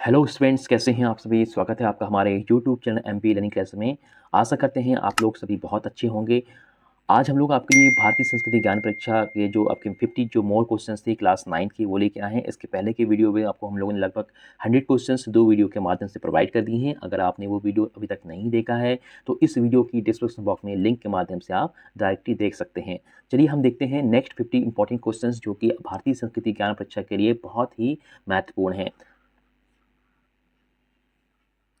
Hello students, कैसे हैं आप सभी। स्वागत है आपका हमारे YouTube channel MP learning class में। आशा करते हैं आप लोग सभी बहुत अच्छे होंगे। आज हम लोग आपके लिए भारतीय संस्कृति ज्ञान परीक्षा के जो आपके 50 जो मोर क्वेश्चंस थे क्लास 9 की वो लेके आए हैं। इसके पहले के वीडियो में आपको हम लोगों ने लगभग 100 क्वेश्चंस 2 वीडियो के माध्यम से प्रोवाइड कर दिए हैं। अगर आपने वो वीडियो अभी तक नहीं देखा है तो इस वीडियो की डिस्क्रिप्शन बॉक्स में लिंक के माध्यम से आप डायरेक्टली देख सकते हैं। चलिए हम देखते हैं नेक्स्ट 50 इंपॉर्टेंट क्वेश्चंस जो कि भारतीय संस्कृति ज्ञान परीक्षा के लिए बहुत ही महत्वपूर्ण है।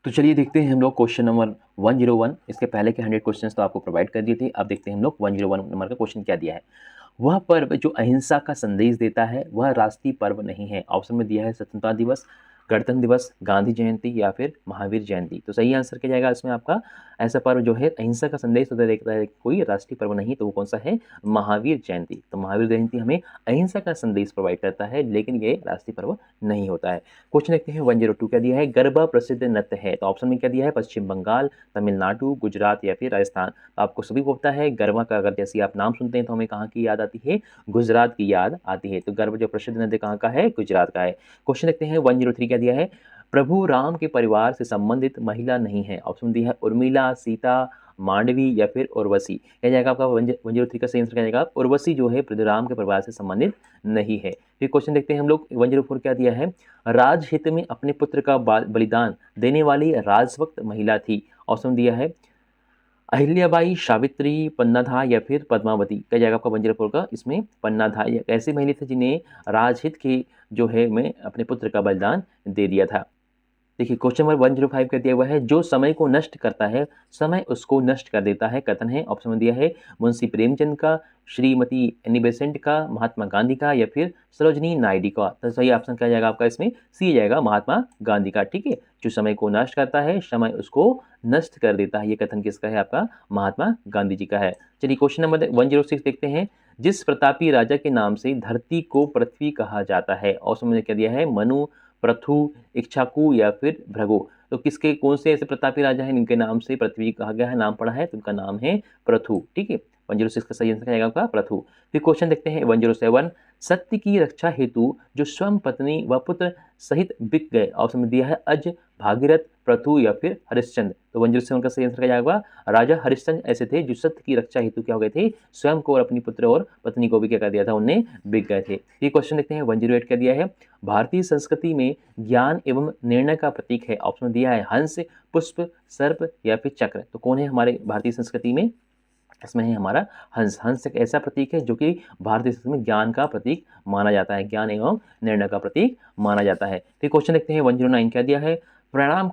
तो चलिए देखते हैं हम लोग क्वेश्चन नंबर 101। इसके पहले के 100 क्वेश्चंस तो आपको प्रोवाइड कर दिए थे। अब देखते हैं हम लोग 101 नंबर का क्वेश्चन क्या दिया है। वह पर्व जो अहिंसा का संदेश देता है वह राष्ट्रीय पर्व नहीं है। ऑप्शन में दिया है स्वतंत्रता दिवस, गणतंत्र दिवस, गांधी जयंती या फिर महावीर जयंती। तो सही आंसर क्या जाएगा इसमें आपका, ऐसा पर्व जो है अहिंसा का संदेश देता है कोई राष्ट्रीय पर्व नहीं, तो वो कौन सा है, महावीर जयंती। तो महावीर जयंती हमें अहिंसा का संदेश प्रोवाइड करता है लेकिन ये राष्ट्रीय पर्व नहीं होता है। क्वेश्चन देखते हैं 102 क्या दिया है। गरबा प्रसिद्ध नृत्य है। तो ऑप्शन में क्या दिया है, पश्चिम बंगाल, तमिलनाडु, गुजरात या फिर राजस्थान। तो आपको सभी को पता है गरबा का अगर जैसे आप नाम सुनते हैं तो हमें कहाँ की याद आती है, गुजरात की याद आती है। तो गरबा जो प्रसिद्ध नृत्य कहाँ का है, गुजरात का है। क्वेश्चन देखते हैं 103 क्या दिया है। प्रभु राम के परिवार से संबंधित महिला नहीं है। ऑप्शन दिया है उर्मिला, सीता, मांडवी या फिर उर्वशी। क्या जाएगा आपका 103 का सही आंसर क्या जाएगा, उर्वशी जो है प्रभु राम के परिवार से संबंधित नहीं है। फिर क्वेश्चन देखते हैं हम लोग 104 क्या दिया है। राजहित में अपने पुत्र का बलिदान देने वाली राजभक्त महिला थी। ऑप्शन दिया है अहिल्याबाई, सावित्री, पन्नाधा या फिर पद्मावती। क्या जाएगा आपका 104 का इसमें, पन्नाधा। ऐसी महिला थी जिन्हें राजहित के जो है में अपने पुत्र का बलिदान दे दिया था। देखिए क्वेश्चन नंबर 105 का दिया हुआ है। जो समय को नष्ट करता है समय उसको नष्ट कर देता है कथन है। ऑप्शन में दिया है मुंशी प्रेमचंद का, श्रीमती एनी बेसेंट का, महात्मा गांधी का या फिर सरोजनी नायडू का। तो सही ऑप्शन क्या जाएगा आपका इसमें, सी जाएगा, महात्मा गांधी का। ठीक है, जो समय को नष्ट करता है समय उसको नष्ट कर देता है, ये कथन किसका है आपका, महात्मा गांधी जी का है। चलिए क्वेश्चन नंबर 106 देखते हैं। जिस प्रतापी राजा के नाम से धरती को पृथ्वी कहा जाता है। ऑप्शन में क्या दिया है, मनु, पृथु, इक्ष्वाकु या फिर भृगु। तो किसके कौन से ऐसे प्रतापी राजा हैं जिनके नाम से पृथ्वी कहा गया है, नाम पड़ा है, तो उनका नाम है पृथु। ठीक है, 106 का सही आंसर आएगा आपका पृथु। फिर क्वेश्चन देखते हैं 107। सत्य की रक्षा हेतु जो स्वयं पत्नी व पुत्र सहित बिक गए। ऑप्शन में दिया है अज, भागीरथ, पृथु या फिर हरिश्चंद्र। तो 107 का सही आंसर क्या जाएगा, राजा हरिश्चंद्र ऐसे थे जो सत्य की रक्षा हेतु क्या हो गए थे, स्वयं को और अपनी पुत्र और पत्नी को भी क्या कर दिया था, उन्हें बिक गए थे। ये क्वेश्चन देखते हैं 108 क्या दिया है। भारतीय संस्कृति में ज्ञान एवं निर्णय का प्रतीक है। ऑप्शन दिया है हंस, पुष्प, सर्प या फिर चक्र। तो कौन है हमारे भारतीय संस्कृति में, इसमें है हमारा हंस। हंस एक ऐसा प्रतीक है जो कि भारतीय संस्कृति में ज्ञान का प्रतीक माना जाता है, ज्ञान एवं निर्णय का प्रतीक माना जाता है। फिर क्वेश्चन देखते हैं 109 क्या दिया है। प्राणायाम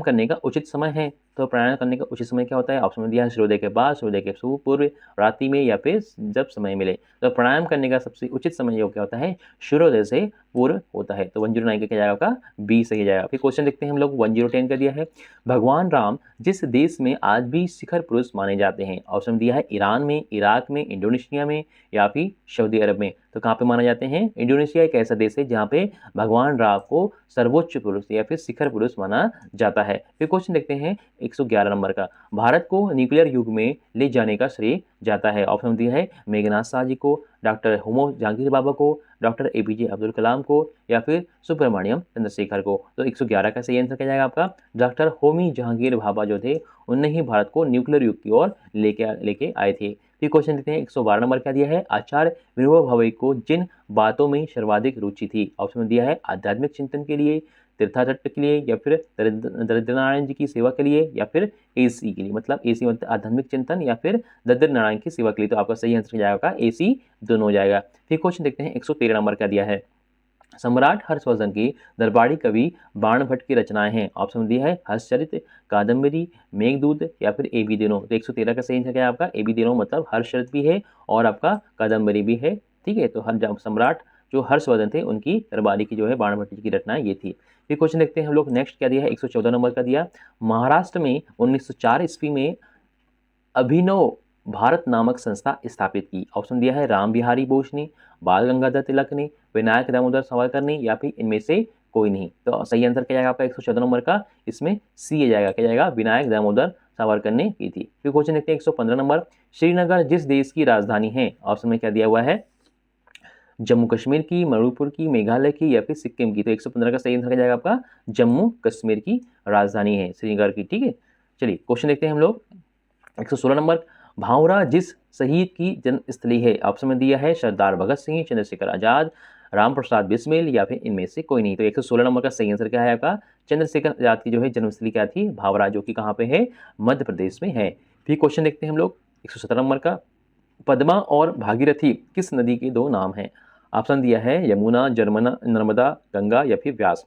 करने का उचित समय है। तो प्राणायाम करने का उचित समय क्या होता है। ऑप्शन में दिया है सूर्योदय के बाद, सूर्योदय के पूर्व, रात्रि में या फिर जब समय मिले। तो प्राणायाम करने का सबसे उचित समय क्या होता है, सूर्योदय से पूर्व होता है। तो 109 का क्या जाएगा आपका, बी सही जाएगा। फिर क्वेश्चन देखते हैं हम लोग 110 का दिया है। भगवान राम जिस देश में आज भी शिखर पुरुष माने जाते हैं। ऑप्शन दिया है ईरान में, इराक में, इंडोनेशिया में या फिर सऊदी अरब में। तो कहाँ पे माने जाते हैं, इंडोनेशिया एक ऐसा देश है जहाँ पे भगवान राम को सर्वोच्च पुरुष या फिर शिखर पुरुष माना जाता है। फिर क्वेश्चन देखते हैं 111 नंबर का। भारत को न्यूक्लियर युग में ले जाने का श्रेय जाता है। ऑप्शन दिया है मेघनाथ शाह जी को, डॉक्टर होमो जहांगीर बाबा को, डॉक्टर एपीजे अब्दुल कलाम को या फिर सुब्रमण्यम चंद्रशेखर को। तो 111 का सही आंसर क्या जाएगा आपका, डॉक्टर होमी जहांगीर बाबा जो थे उनने ही भारत को न्यूक्लियर युग की ओर लेके आए थे। फिर क्वेश्चन देते हैं 112 नंबर क्या दिया है। आचार्य विनोबा भावे को जिन बातों में सर्वाधिक रुचि थी। ऑप्शन में दिया है आध्यात्मिक चिंतन के लिए, तीर्थाटन के लिए या फिर दरिद्र नारायण जी की सेवा के लिए या फिर एसी के लिए। मतलब एसी मतलब आध्यात्मिक चिंतन या फिर दरिद्र नारायण की सेवा के लिए। तो आपका सही आंसर जाएगा एसी, दोनों हो जाएगा। फिर क्वेश्चन देखते हैं 113 नंबर का दिया है। सम्राट हर्षवर्धन की दरबारी कवि बाणभट्ट की रचनाएं हैं। ऑप्शन दिया है हर्षचरित, कादम्बरी, मेघदूत या फिर ए बी दिनों। तो 113 का सही आंसर क्या है आपका, ए बी दिनों मतलब हर्षचरित भी है और आपका कादम्बरी भी है। ठीक है, तो हर सम्राट जो हर्षवर्धन थे उनकी दरबारी की जो है बाणभट्ट की रचनाएं ये थी। फिर क्वेश्चन देखते हैं हम लोग नेक्स्ट क्या दिया है। 114 नंबर का दिया। महाराष्ट्र में 1904 ईस्वी में अभिनव भारत नामक संस्था स्थापित की। ऑप्शन दिया है राम बिहारी बोस ने, बाल गंगाधर तिलक ने, विनायक दामोदर सावरकर ने या फिर इनमें से कोई नहीं। तो सही आंसर क्या जाएगा आपका 114 नंबर का, इसमें सी आ जाएगा। क्या जाएगा, विनायक दामोदर सावरकर ने की थी। फिर क्वेश्चन देखते हैं 115 नंबर। श्रीनगर जिस देश की राजधानी है। ऑप्शन में क्या दिया हुआ है, जम्मू कश्मीर की, मणिपुर की, मेघालय की या फिर सिक्किम की? तो 115 का सही आंसर क्या जाएगा आपका जम्मू कश्मीर की राजधानी है श्रीनगर की। ठीक है, चलिए क्वेश्चन देखते हैं हम लोग 116 नंबर। भावरा जिस शहीद की जन्मस्थली है? ऑप्शन में दिया है सरदार भगत सिंह, चंद्रशेखर आजाद, राम प्रसाद बिस्मिल या फिर इनमें से कोई नहीं। तो 116 नंबर का सही आंसर क्या है आपका चंद्रशेखर आजाद की जो है जन्मस्थली क्या थी भावरा, जो कि कहाँ पे है मध्य प्रदेश में है। फिर क्वेश्चन देखते हैं हम लोग 117 नंबर का। पद्मा और भागीरथी किस नदी के दो नाम हैं? ऑप्शन दिया है यमुना, जर्मना, नर्मदा, गंगा या फिर व्यास।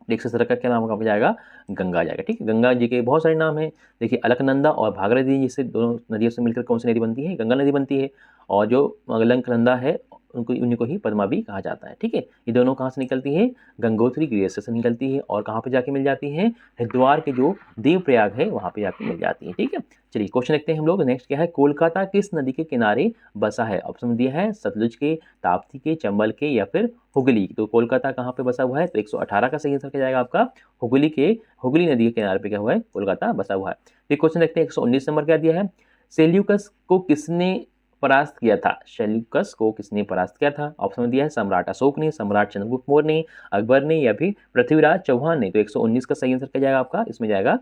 117 का क्या नाम हो जाएगा गंगा आ जाएगा। ठीक है, गंगा जी के बहुत सारे नाम हैं। देखिए अलकनंदा और भागीरथी जिससे दोनों नदियों से मिलकर कौन सी नदी बनती है? गंगा नदी बनती है। और जो अलकनंदा है उन्हीं को ही पद्मा भी कहा जाता है। ठीक है, ये दोनों कहाँ से निकलती है? गंगोत्री ग्लेशियर से निकलती है। और कहाँ पे जाके मिल जाती है? हरिद्वार के जो देवप्रयाग है वहाँ पे जाके मिल जाती है। ठीक है, चलिए क्वेश्चन देखते हैं हम लोग। नेक्स्ट क्या है? कोलकाता किस नदी के किनारे बसा है? ऑप्शन दिया है सतलुज के, ताप्ती के, चंबल के या फिर हुगली। तो कोलकाता कहाँ पे बसा हुआ है? तो 118 का सही आंसर क्या जाएगा आपका हुगली नदी के किनारे पे क्या हुआ है कोलकाता बसा हुआ है। फिर क्वेश्चन देखते हैं 119 नंबर क्या दिया है? सेल्यूकस को किसने परास्त किया था? सेल्यूकस को किसने परास्त किया था? ऑप्शन में दिया है सम्राट अशोक ने, सम्राट चंद्रगुप्त मौर्य ने, अकबर ने या फिर पृथ्वीराज चौहान ने। तो 119 का सही आंसर क्या जाएगा आपका? इसमें जाएगा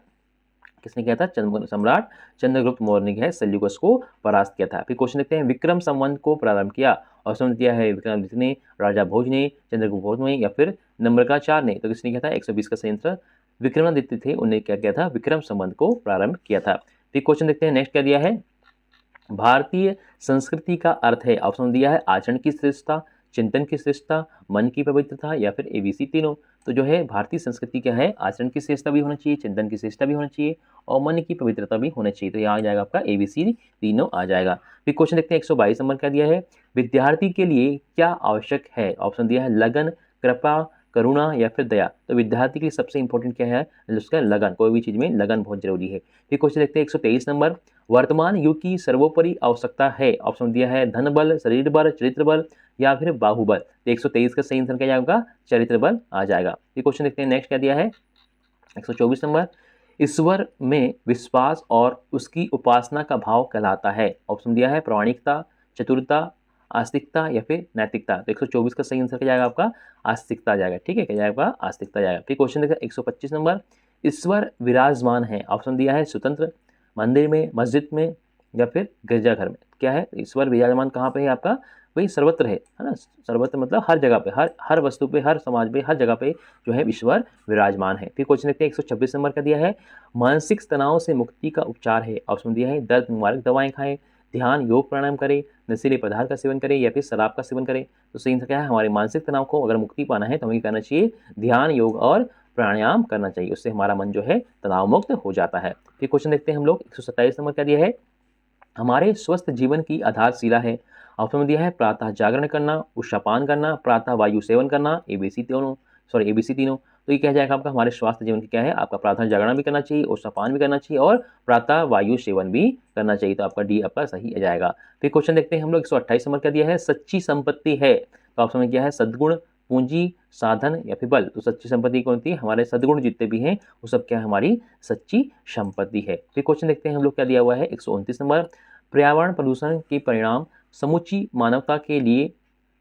किसने किया था? सम्राट चंद्रगुप्त मौर्य ने सेल्यूकस को परास्त किया था। फिर क्वेश्चन देखते हैं विक्रम संवत को प्रारंभ किया? ऑप्शन दिया है विक्रमादित्य ने, राजा भोज ने, चंद्रगुप्त मौर्य ने या फिर नम्रकाचार्य ने। तो किसने किया था? 120 का सही आंसर विक्रमादित्य थे, उन्हें क्या किया था? विक्रम संवत को प्रारंभ किया था। फिर क्वेश्चन देखते हैं नेक्स्ट क्या दिया है? भारतीय संस्कृति का अर्थ है? ऑप्शन दिया है आचरण की श्रेष्ठता, चिंतन की श्रेष्ठता, मन की पवित्रता या फिर एबीसी तीनों। तो जो है भारतीय संस्कृति क्या है? आचरण की श्रेष्ठता भी होना चाहिए, चिंतन की श्रेष्ठता भी होना चाहिए और मन की पवित्रता भी होना चाहिए। तो यहाँ आ जाएगा आपका एबीसी तीनों आ जाएगा। फिर क्वेश्चन देखते हैं 122 नंबर क्या दिया है? विद्यार्थी के लिए क्या आवश्यक है? ऑप्शन दिया है लगन, कृपा, करुणा या फिर दया। तो विद्यार्थी के लिए सबसे इंपॉर्टेंट क्या है? उसका लगन, कोई भी चीज में लगन बहुत जरूरी है। फिर क्वेश्चन देखते हैं 123 नंबर। वर्तमान युग की सर्वोपरि आवश्यकता है? ऑप्शन दिया है धन बल, शरीर बल, चरित्र बल या फिर बाहुबल। तो 123 का सही आंसर क्या जाएगा? चरित्र बल आ जाएगा। फिर क्वेश्चन देखते हैं नेक्स्ट क्या दिया है 124 नंबर। ईश्वर में विश्वास और उसकी उपासना का भाव कहलाता है? ऑप्शन दिया है प्रामाणिकता, चतुरता, आस्तिकता या फिर नैतिकता। तो 124 का सही आंसर क्या जाएगा आपका? आस्तिकता आ जाएगा। ठीक है, क्या जाएगा? आस्तिकता जाएगा। फिर क्वेश्चन देखिए 125 नंबर। ईश्वर विराजमान है? ऑप्शन दिया है स्वतंत्र, मंदिर में, मस्जिद में या फिर गिरजाघर में। क्या है? ईश्वर विराजमान कहाँ पे है आपका? वही सर्वत्र है ना। सर्वत्र मतलब हर जगह पे, हर वस्तु पे, हर समाज पे, हर जगह पे जो है ईश्वर विराजमान है। फिर क्वेश्चन देखते हैं 126 नंबर का दिया है मानसिक तनाव से मुक्ति का उपचार है? ऑप्शन दिया है दर्द निवारक दवाएं खाएं, ध्यान, योग, प्राणायाम करें, नशीले पदार्थ का सेवन करें या फिर शराब का सेवन करें। तो सही क्या है? हमारे मानसिक तनाव को अगर मुक्ति पाना है तो हमें करना चाहिए ध्यान, योग और प्राणायाम करना चाहिए। उससे हमारा मन जो है तनाव मुक्त हो जाता है। फिर क्वेश्चन देखते हैं हम लोग 127 नंबर क्या दिया है? हमारे स्वस्थ जीवन की आधारशिला है? ऑप्शन में दिया है प्रातः जागरण करना, उषापान करना, प्रातः वायु सेवन करना, एबीसी तीनों। तो ये क्या जाएगा आपका? हमारे स्वास्थ्य जीवन की क्या है? आपका प्रातः जागरण भी करना चाहिए, उषापान भी करना चाहिए और प्रातः वायु सेवन भी करना चाहिए। तो आपका डी आपका सही आ जाएगा। फिर क्वेश्चन देखते हैं हम लोग 128 नंबर क्या दिया है? सच्ची संपत्ति है? तो ऑप्शन में क्या है? सद्गुण, पूंजी, साधन या फिर बल। तो सच्ची संपत्ति कौन सी है? हमारे सद्गुण जितने भी हैं वो सब क्या है? हमारी सच्ची संपत्ति है। फिर क्वेश्चन देखते हैं हम लोग क्या दिया हुआ है 129 नंबर। पर्यावरण प्रदूषण के परिणाम समूची मानवता के लिए?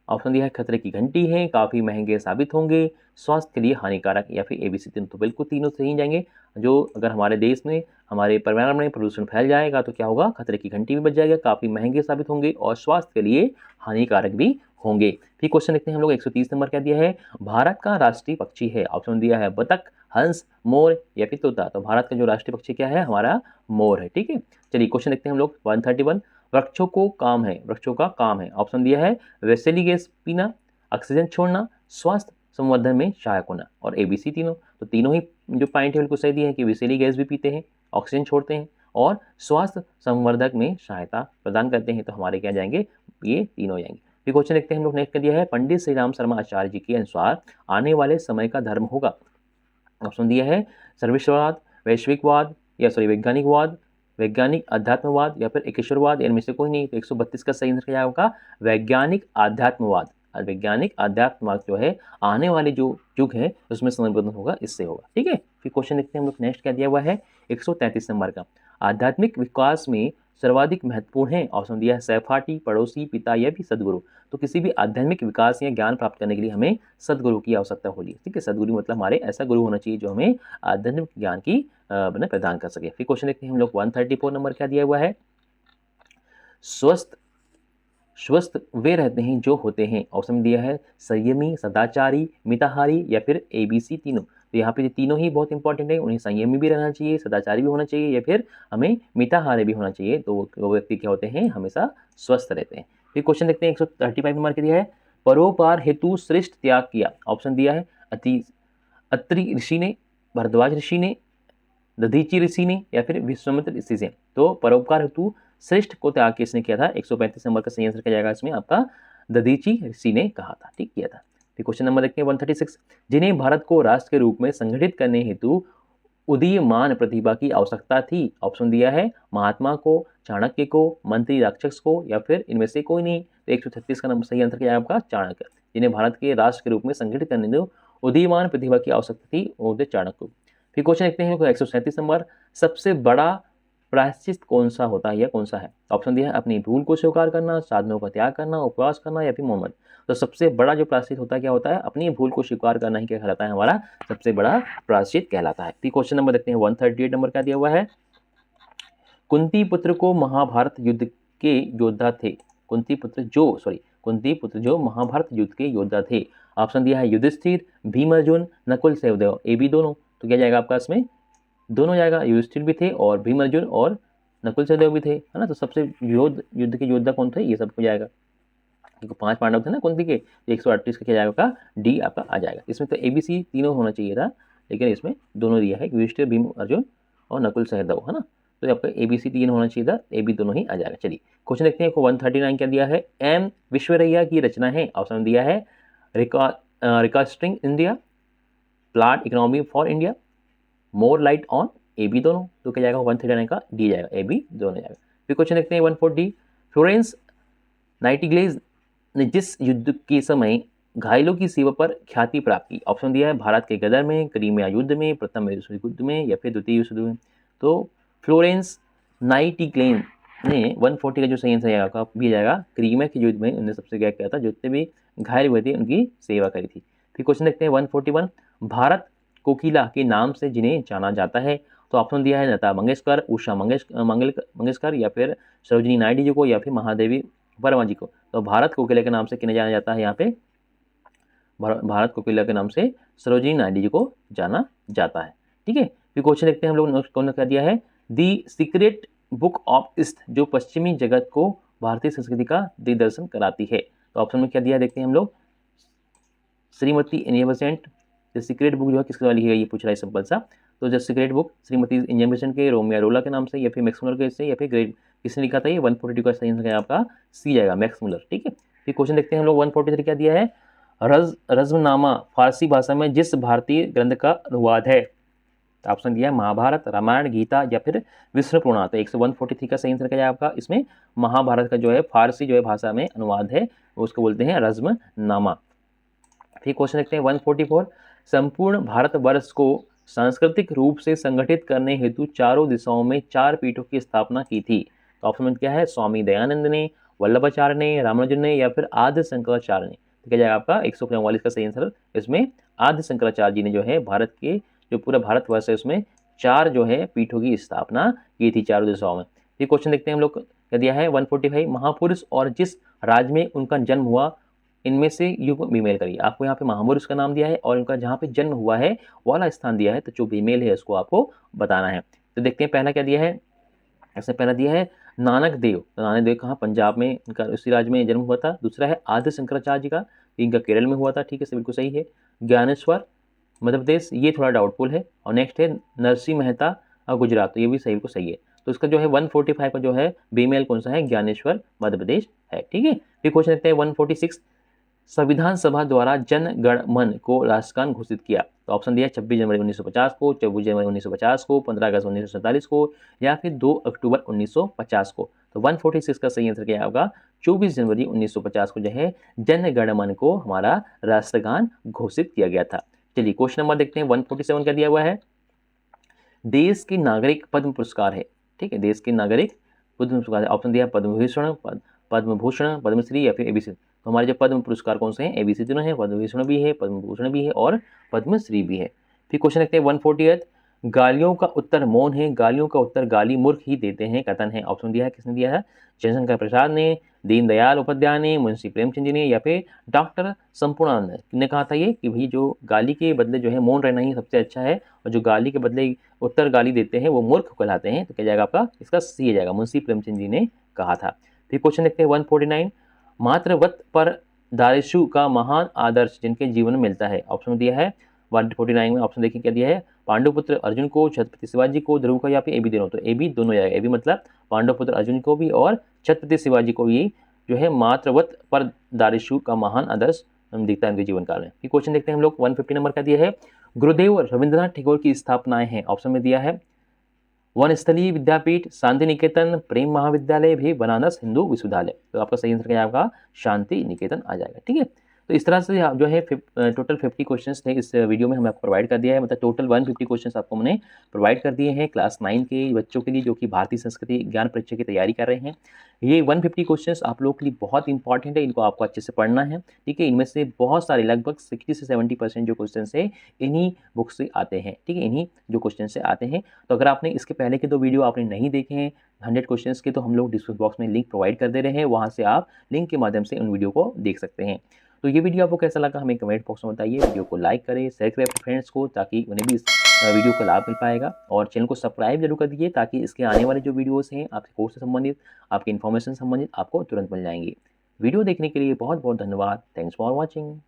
ऑप्शन दिया है खतरे की घंटी है, काफ़ी महंगे साबित होंगे, स्वास्थ्य के लिए हानिकारक या फिर एबीसी तीनों। तो बिल्कुल तीनों सही जाएंगे। जो अगर हमारे देश में, हमारे पर्यावरण में प्रदूषण फैल जाएगा तो क्या होगा? खतरे की घंटी भी बच जाएगा, काफ़ी महंगे साबित होंगे और स्वास्थ्य के लिए हानिकारक भी होंगे। फिर क्वेश्चन देखते हैं हम लोग 130 नंबर क्या दिया है? भारत का राष्ट्रीय पक्षी है? ऑप्शन दिया है बतख, हंस, मोर या फिर तोता। तो भारत का जो राष्ट्रीय पक्षी क्या है? हमारा मोर है। ठीक है, चलिए क्वेश्चन देखते हैं हम लोग 131। वृक्षों का काम है? ऑप्शन दिया है वैसेली गैस पीना, ऑक्सीजन छोड़ना, स्वास्थ्य संवर्धन में सहायक होना और एबीसी तीनों। तो तीनों ही जो पॉइंट है बिल्कुल सही दिए हैं कि वैसेली गैस भी पीते हैं, ऑक्सीजन छोड़ते हैं और स्वास्थ्य संवर्धक में सहायता प्रदान करते हैं। तो हमारे क्या जाएंगे? ये तीनों जाएंगे। फिर क्वेश्चन देखते हैं हम लोग नेक्स्ट कर दिया है पंडित श्री राम शर्मा आचार्य जी के अनुसार आने वाले समय का धर्म होगा? ऑप्शन दिया है सर्वेश्वरवाद, वैज्ञानिकवाद, वैज्ञानिक अध्यात्मवाद या फिर एकेश्वरवाद। इनमें से कोई नहीं। तो 132 का सही आंसर क्या होगा? वैज्ञानिक अध्यात्मवाद। वैज्ञानिक अध्यात्मवाद जो है आने वाले जो युग है उसमें संबंध होगा, इससे होगा। ठीक है, फिर क्वेश्चन देखते हैं हम लोग नेक्स्ट क्या दिया हुआ है 133 नंबर का। आध्यात्मिक विकास में सर्वाधिक महत्वपूर्ण है? ऑप्शन दिया है सहपाठी, पड़ोसी, पिता या फिर सदगुरु। तो किसी भी आध्यात्मिक विकास या ज्ञान प्राप्त करने के लिए हमें सदगुरु की आवश्यकता होती है। ठीक है, सदगुरु मतलब हमारे ऐसा गुरु होना चाहिए जो हमें आध्यात्मिक ज्ञान की प्रदान कर सके। फिर क्वेश्चन देखते हैं हम लोग 134 नंबर क्या दिया हुआ है? स्वस्थ स्वस्थ वे रहते हैं जो होते हैं। ऑप्शन में दिया है संयमी, सदाचारी, मिताहारी या फिर ABC तीनों। तो यहाँ पे ये तीनों ही बहुत इंपॉर्टेंट है। उन्हें संयमी भी रहना चाहिए, सदाचारी भी होना चाहिए या फिर हमें मिताहारी भी होना चाहिए। तो वो व्यक्ति क्या होते हैं? हमेशा स्वस्थ रहते हैं। फिर क्वेश्चन देखते हैं 135 नंबर के दिया है परोपकार हेतु श्रेष्ठ त्याग किया। ऑप्शन दिया है अत्रि ऋषि ने, भरद्वाज ऋषि ने, दधीची ऋषि ने या फिर विश्वामित्र ऋषि से। तो परोपकार हेतु श्रेष्ठ को त्याग किसने किया था? 135 नंबर का सही आंसर क्या जाएगा इसमें आपका? दधीची ऋषि ने कहा था। ठीक किया था। फिर क्वेश्चन नंबर देखते हैं 136 जिन्हें भारत को राष्ट्र के रूप में संगठित करने हेतु उदीयमान प्रतिभा की आवश्यकता थी। ऑप्शन दिया है महात्मा को, चाणक्य को, मंत्री राक्षस को या फिर इनमें से कोई नहीं। तो 136 का नंबर सही आंसर क्या है आपका? चाणक्य। जिन्हें भारत के राष्ट्र के रूप में संगठित करने हेतु उदीयमान प्रतिभा की आवश्यकता थी वो थे चाणक्य। फिर क्वेश्चन देखते हैं 137 नंबर सबसे बड़ा प्रायश्चित कौन सा होता है या कौन सा है? ऑप्शन दिया है अपनी भूल को स्वीकार करना, साधनों का त्याग करना, उपवास करना या फिर मोहम्मद। तो सबसे बड़ा जो प्रायश्चित होता है क्या होता है? अपनी भूल को स्वीकार करना ही क्या कहलाता है? हमारा सबसे बड़ा प्रायश्चित कहलाता है। फिर क्वेश्चन नंबर देखते हैं 138 नंबर क्या दिया हुआ है? कुंती पुत्र को महाभारत युद्ध के योद्धा थे। कुंती पुत्र जो महाभारत युद्ध के योद्धा थे। ऑप्शन दिया है युधिष्ठिर, भीम अर्जुन, नकुल सहदेव। ए बी दोनों। तो क्या जाएगा आपका इसमें? दोनों जाएगा। युधिष्ठिर भी थे और भीम अर्जुन और नकुल सहदेव भी थे, है ना। तो सबसे युद्ध के योद्धा कौन थे? ये सब हो जाएगा क्योंकि 5 पांडव थे ना कुंती के। 138 का क्या जाएगा आपका? डी आपका आ जाएगा। इसमें तो ABC तीनों होना चाहिए था लेकिन इसमें दोनों दिया है युधिष्ठिर, भीम अर्जुन और नकुल सहदेव, है ना। तो आपका ABC 3 होना चाहिए था, AB दोनों ही आ जाएगा। चलिए क्वेश्चन देखते हैं 139 क्या दिया है? एम विश्वेश्वरैया की रचना है। ऑप्शन दिया है recasting India, plot economy for India, more light on. AB दोनों। तो क्या जाएगा 139 का? डी जाएगा। AB दोनों जाएगा। फिर क्वेश्चन देखते हैं 140 फ्लोरेंस नाइटिंगेल ने जिस युद्ध के समय घायलों की सेवा पर ख्याति प्राप्त की। ऑप्शन दिया है भारत के गदर में, क्रीमिया युद्ध में, प्रथम विश्व युद्ध में या फिर द्वितीय विश्व युद्ध में। तो फ्लोरेंस नाइटिंगेल ने 140 का जो सही आंसर है आपका भी जाएगा क्रीमिया के युद्ध में उन्होंने सबसे क्या किया था? जितने भी घायल हुए थे उनकी सेवा करी थी। फिर क्वेश्चन देखते हैं 141 भारत कोकिला के नाम से जिन्हें जाना जाता है। तो ऑप्शन दिया है लता मंगेशकर, उषा मंगेशकर या फिर सरोजिनी नायडू जी को या फिर महादेवी वर्मा जी को। तो भारत कोकिला के नाम से किन्हें जाना जाता है? यहाँ पे भारत कोकिला के नाम से सरोजिनी नायडू जी को जाना जाता है। ठीक है। फिर क्वेश्चन देखते हैं हम लोग कौन कर दिया है? दी सीक्रेट बुक ऑफ ईस्ट जो पश्चिमी जगत को भारतीय संस्कृति का दिग्दर्शन कराती है। तो ऑप्शन में क्या दिया देखते हैं हम लोग? Shrimati anyway Besant. The secret book जो है किसके द्वारा लिखी गई ये पूछ रहा है सिंपल सा। तो the secret book Shrimati anyway Besant के, रोमिया रोला के नाम से या फिर मैक्स मुलर के से या फिर ग्रेट किसने लिखा था? ये 142 का सही आंसर है आपका सी जाएगा, मैक्स मुलर। ठीक है। फिर क्वेश्चन देखते हैं हम लोग 143 क्या दिया है? रज़्मनामा फारसी भाषा में जिस भारतीय ग्रंथ का अनुवाद है। ऑप्शन दिया है महाभारत, रामायण, गीता या फिर विष्णु पुराण। तो 143 का सही आंसर क्या है आपका? इसमें महाभारत का जो है फारसी जो है भाषा में अनुवाद है उसको बोलते हैं रज़्मनामा। फिर क्वेश्चन देखते हैं 144 संपूर्ण भारतवर्ष को सांस्कृतिक रूप से संगठित करने हेतु चारों दिशाओं में 4 पीठों की स्थापना की थी। तो ऑप्शन में क्या है? स्वामी दयानंद ने, वल्लभाचार्य ने, रामानुजन ने या फिर आदि शंकराचार्य ने। तो क्या जाएगा आपका 144 का सही आंसर? इसमें आदि शंकराचार्य जी ने जो है भारत के जो पूरा भारतवर्ष है उसमें 4 जो है पीठों की स्थापना की थी चारों दिशाओं में। ये क्वेश्चन देखते हैं हम लोग क्या दिया है 145 महापुरुष और जिस राज्य में उनका जन्म हुआ इनमें से युग बीमेल करिए। आपको यहाँ पे महापुरुष का नाम दिया है और उनका जहाँ पे जन्म हुआ है वाला स्थान दिया है, तो जो बीमेल है उसको आपको बताना है। तो देखते हैं पहला क्या दिया है। ऐसे पहला दिया है नानक देव। तो नानक देव कहाँ? पंजाब में, इनका उसी राज्य में जन्म हुआ था। दूसरा है आदि शंकराचार्य जी का, इनका केरल में हुआ था। ठीक है, बिल्कुल सही है। ज्ञानेश्वर मध्य प्रदेश, ये थोड़ा डाउटफुल है। और नेक्स्ट है नरसिंह मेहता गुजरात, तो ये भी सही बिल्कुल सही है। तो इसका जो है 145 का जो है बीमेल कौन सा है? ज्ञानेश्वर मध्य प्रदेश है। ठीक है। फिर क्वेश्चन देखते हैं 146 संविधान सभा द्वारा जन गण मन को राष्ट्रगान घोषित किया। तो ऑप्शन दिया 26 जनवरी 1950 को, 24 जनवरी 1950 को, 15 अगस्त 1947 को या फिर 2 अक्टूबर 1950 को। तो 146 का सही आंसर क्या होगा? 24 जनवरी 1950 को जो है जन गण मन को हमारा राष्ट्रगान घोषित किया गया था। चलिए क्वेश्चन नंबर देखते हैं 147 का दिया हुआ है देश के नागरिक पद्म पुरस्कार है। ठीक है, देश के नागरिक पद्म पुरस्कार ऑप्शन दिया है पद्म भूषण, पद्म भूषण, पद्मश्री या फिर एबीसी। तो हमारे जो पद्म पुरस्कार कौन से हैं, एबीसी तीनों हैं, पद्म भूषण भी है, पद्म भूषण भी है और पद्मश्री भी है। फिर क्वेश्चन देखते हैं 140th, गालियों का उत्तर मौन है, गालियों का उत्तर गाली मूर्ख ही देते हैं कथन है। ऑप्शन दिया है, किसने दिया है, जयशंकर प्रसाद ने, दीनदयाल उपाध्याय ने, मुंशी प्रेमचंद जी ने या फिर डॉक्टर संपूर्णानंद ने कहा था ये कि भाई जो गाली के बदले जो है मौन रहना ही सबसे अच्छा है, और जो गाली के बदले उत्तर गाली देते हैं वो मूर्ख कहलाते हैं। तो क्या जाएगा आपका, इसका सी आ जाएगा, मुंशी प्रेमचंद जी ने कहा था। फिर क्वेश्चन देखते हैं 149, मातृवत पर दारिशु का महान आदर्श जिनके जीवन में मिलता है। ऑप्शन दिया है 149 में, ऑप्शन देखिए क्या दिया है, पांडुपुत्र अर्जुन को, छत्रपति शिवाजी को, ध्रुव को या फिर ए बी दोनों। तो ए बी दोनों जाएगा, ए बी मतलब पांडुपुत्र अर्जुन को भी और छत्रपति शिवाजी को भी जो है मातृवत पर दारिशु का महान आदर्श दिखता है उनके जीवन काल में। फिर क्वेश्चन देखते हैं हम लोग 150 नंबर का दिया है, गुरुदेव रविंद्रनाथ टैगोर की स्थापनाएं हैं। ऑप्शन में दिया है वनस्थली विद्यापीठ, शांति निकेतन, प्रेम महाविद्यालय भी, बनारस हिंदू विश्वविद्यालय। तो आपका सही आंसर क्या आपका शांति निकेतन आ जाएगा। ठीक है, तो इस तरह से जो है टोटल 50 क्वेश्चंस थे इस वीडियो में हमने आपको प्रोवाइड कर दिया है, मतलब टोटल 150 क्वेश्चंस आपको हमने प्रोवाइड कर दिए हैं क्लास 9 के बच्चों के लिए जो कि भारतीय संस्कृति ज्ञान परीक्षा की तैयारी कर रहे हैं। ये 150 क्वेश्चंस आप लोगों के लिए बहुत इंपॉर्टेंट है, इनको आपको अच्छे से पढ़ना है। ठीक है, इनमें से बहुत सारे लगभग 60 से 70% जो क्वेश्चन है इन्हीं बुक से आते हैं। ठीक है, इन्हीं जो क्वेश्चन से आते हैं। तो अगर आपने इसके पहले के 2 वीडियो आपने नहीं देखे हैं 100 क्वेश्चंस के, तो हम लोग डिस्क्रिप्शन बॉक्स में लिंक प्रोवाइड कर दे रहे हैं, वहाँ से आप लिंक के माध्यम से उन वीडियो को देख सकते हैं। तो ये वीडियो आपको कैसा लगा हमें कमेंट बॉक्स में बताइए। वीडियो को लाइक करें, शेयर करें अपने फ्रेंड्स को ताकि उन्हें भी इस वीडियो का लाभ मिल पाएगा, और चैनल को सब्सक्राइब जरूर कर दीजिए ताकि इसके आने वाले जो वीडियोस हैं आपके कोर्स से संबंधित, आपकी इन्फॉर्मेशन संबंधित आपको तुरंत मिल जाएंगी। वीडियो देखने के लिए बहुत बहुत धन्यवाद। Thanks for watching.